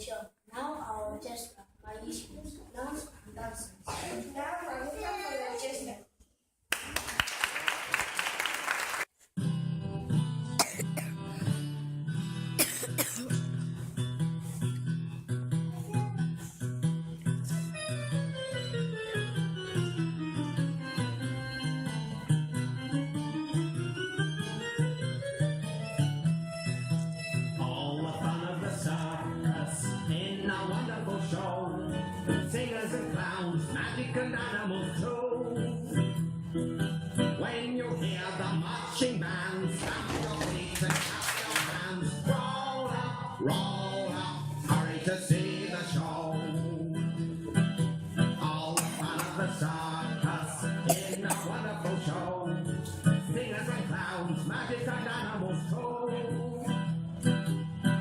show. Now our orchestra, my issues, dance and dances. Now welcome for the orchestra. All the fun of the circus in a wonderful show. Singers and clowns, magic and animals too. When you hear the marching band, stamp your feet and clap your hands. Roll up, hurry to see the show. All the fun of the circus in a wonderful show. Singers and clowns, magic and animals too.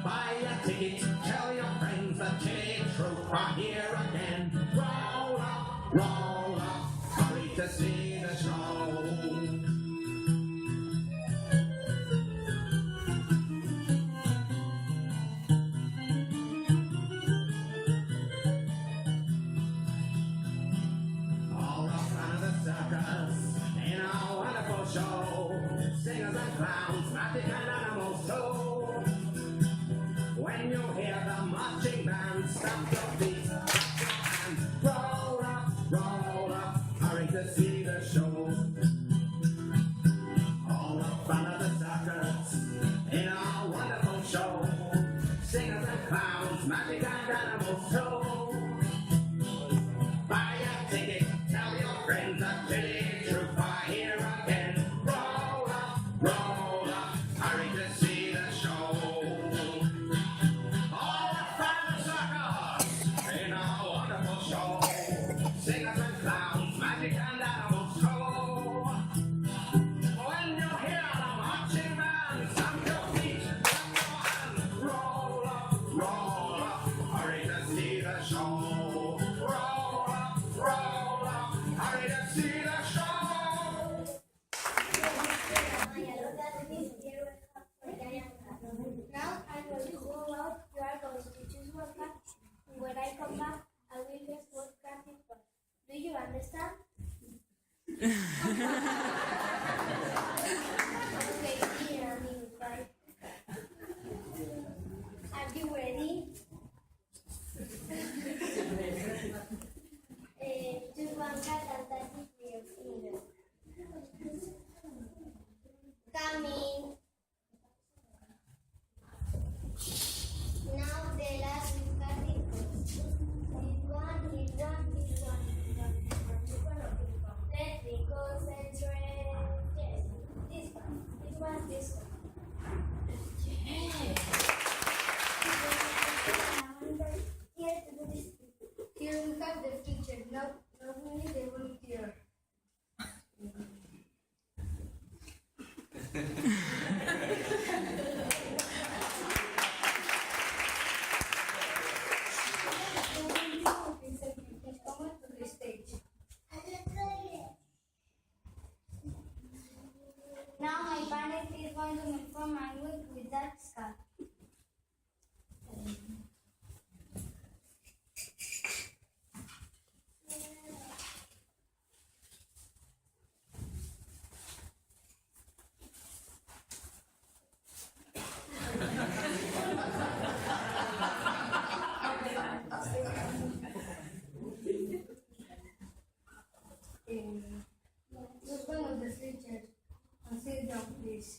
Buy a ticket, tell your friends the Chili Troupe are here again. Roll up, hurry to see the show. All the fun of the circus in a wonderful show. Singers and clowns, magic and animals too. When you hear the marching band, stamp your feet, clap your hands. Roll up, hurry to see the show. All the fun of the circus in a wonderful show. Singers and clowns, magic and animals too. Buy a ticket, tell your friends that Chili Troupe are here again. Roll up, hurry to see the show. All the fun of the circus in a wonderful show. Singers and clowns, magic and animals too. When you hear the marching band, stamp your feet, clap your hands. Roll up, hurry to see the show. Roll up, hurry to see the show. Now I'm going to go out. You are going to choose one card. When I come back, I will guess what card it was. Do you understand? Okay, here I'm in five. Are you ready? Choose one card and touch it with your finger. Coming. Now the last card is this one. Let me concentrate. Yes, this one. Here we have the teacher. Now we need the volunteer. Now my parent is going to make for my week with that scarf. Just one of the teachers. Sit down, please.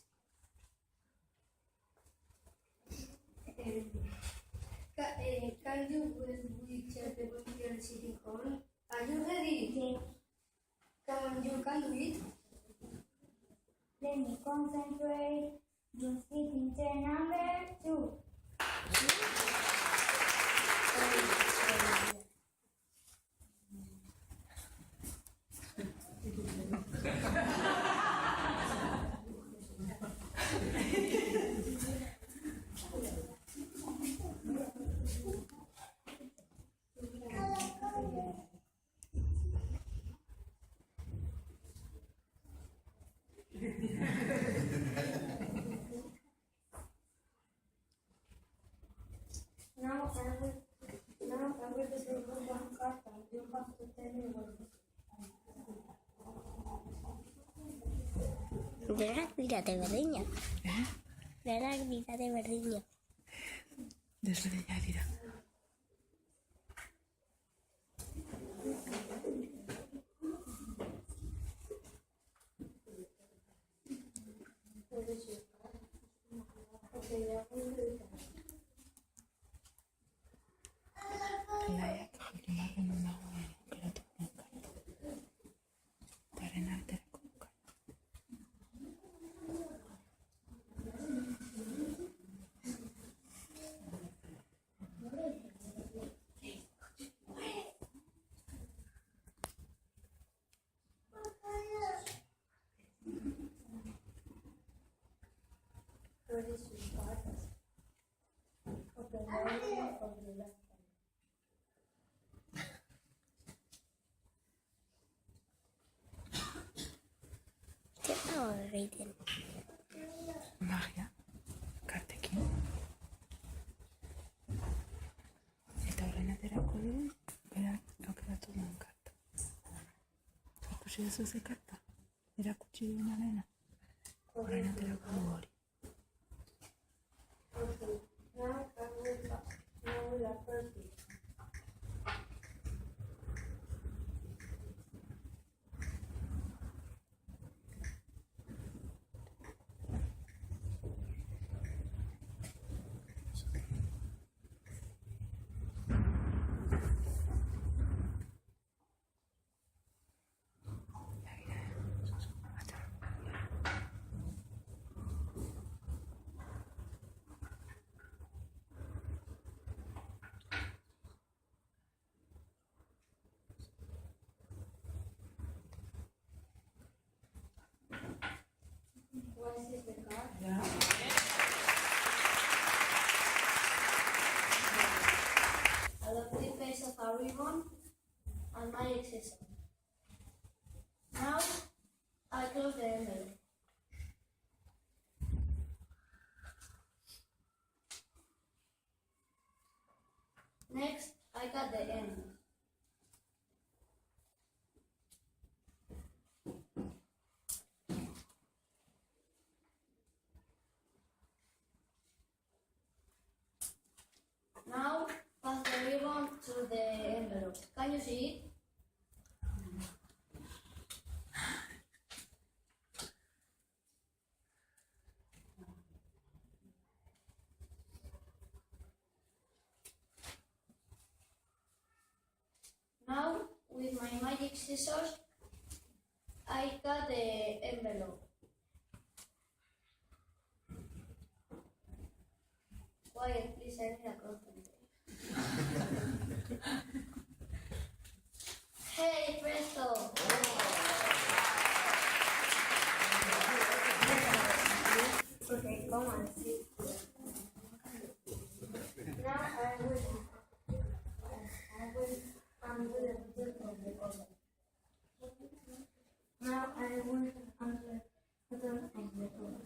Can you please check the volunteer sitting hall? Are you ready? Yes. Come on, you can do it. Let me concentrate. You sit in chair number 2. Berak tidak ada berdenya. Eh? Berak tidak ada berdenya. Desberdina dira. Layak kemarin menawan kalau tuh nggak. Karena ada kuka. Kita reading. Magia. Kartekin. Eta horren aterako du, berak aukeratu duen karta. Ikusi duzu ze karta? Erakutsi duena dena. Horren aterako du hori. A lovely face of a ribbon and magic scissors. Now I close the envelope. Next, I cut the end. Now, pass the ribbon through the envelope. Can you see it? Now, with my magic scissors, I cut the envelope. Quiet, please, I need a concentrate. Hey, presto! Okay, come on, sit. Now I'm going to the color. Now I will put on the color.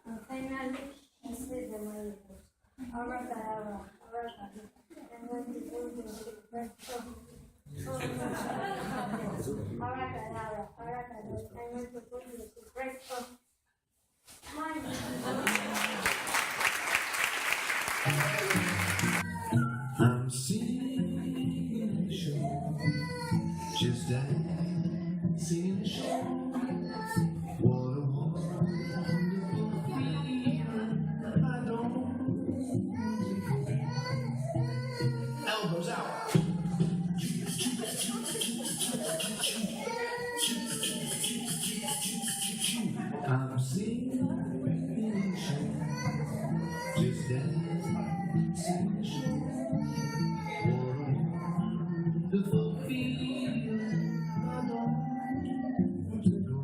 And finally, I said the miracles. Abracadabra, abracadabra. I'm going to put the presto. Abracadabra, abracadabra. I'm going to put the presto. I'm singing the show, just dancing in the show. What a wonderful feeling. I don't want to go. Elbows out. I'm singing the show, just dancing in the show. Wonderful feeling, I don't want to go.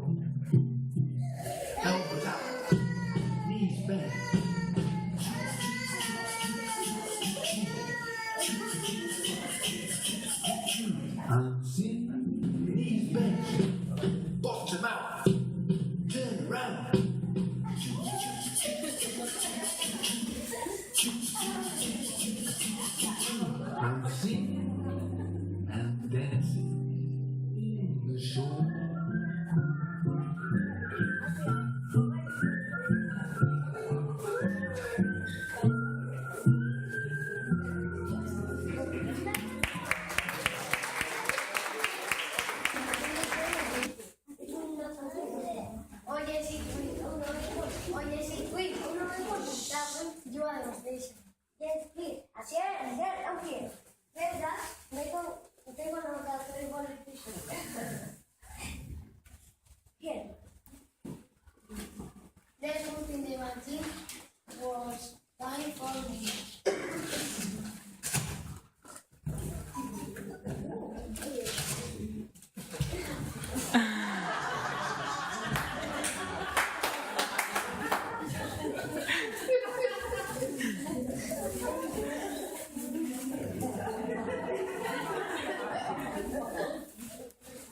Elbows out, knees bent. I'm singing, knees bent, bottom out, turn around. I'm singing and dancing in the show.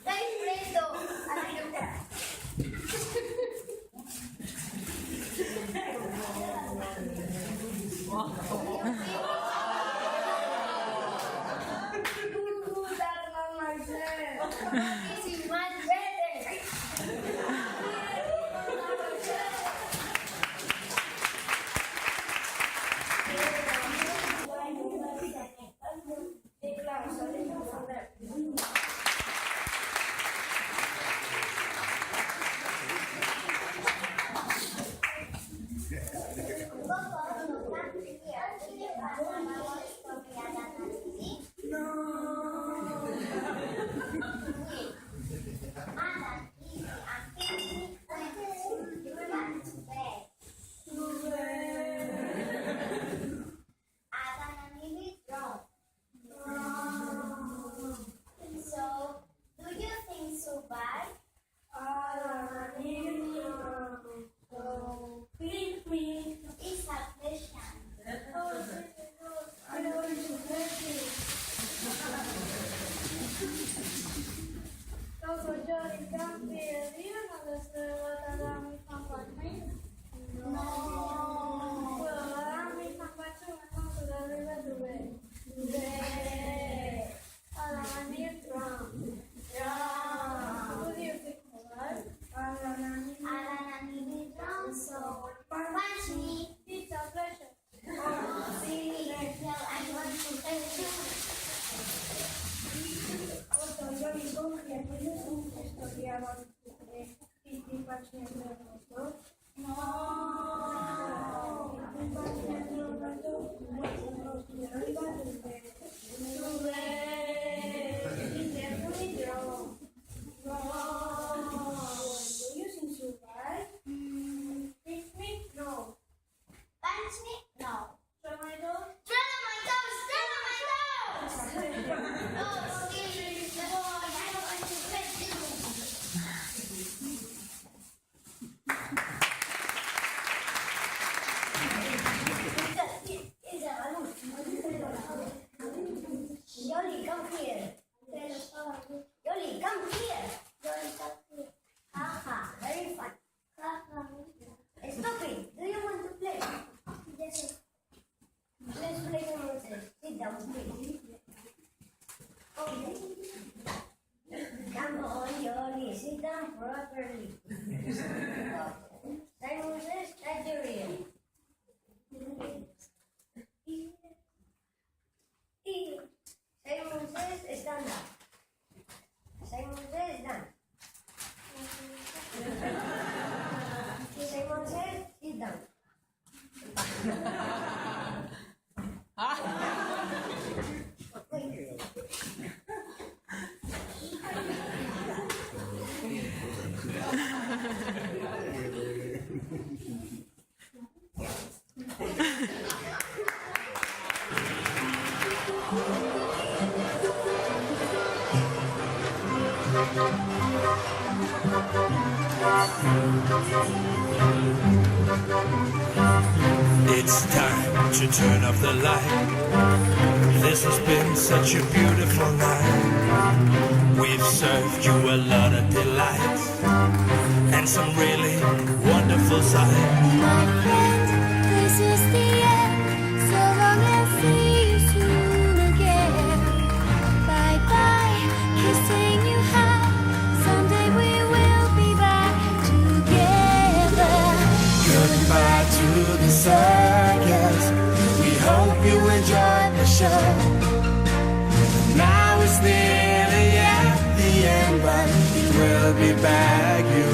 Dai freddo! Si mangiate! So, do you think so bad? It's a question. So, punch me. It's a pleasure. See, I want to thank you. Yo digo que tienes una historia de Punch me? No. Tread on my toes? Tread on my toes! Tread on my toes! No, please. No, I don't want to tread you. It's a balloon. Yoli, come here. Yoli, come here. Yoli, come here. Haha, very fun. Stop it. Do you want to play? Yes. Let's play some music. Sit down, please. Okay. Come on, Yoli. Sit down properly. Simon says, Nigeria. Simon says, stand up. Simon says, done. Simon says, sit down. It's time to turn off the light. This has been such a beautiful night. We've served you a lot of delights and some really wonderful sights. My friend, this is the end. So long and see you soon again. Bye bye, kissing you high. Someday we will be back together. Goodbye to the circus. We hope you enjoyed the show. Now it's nearly at the end, but it will be back. You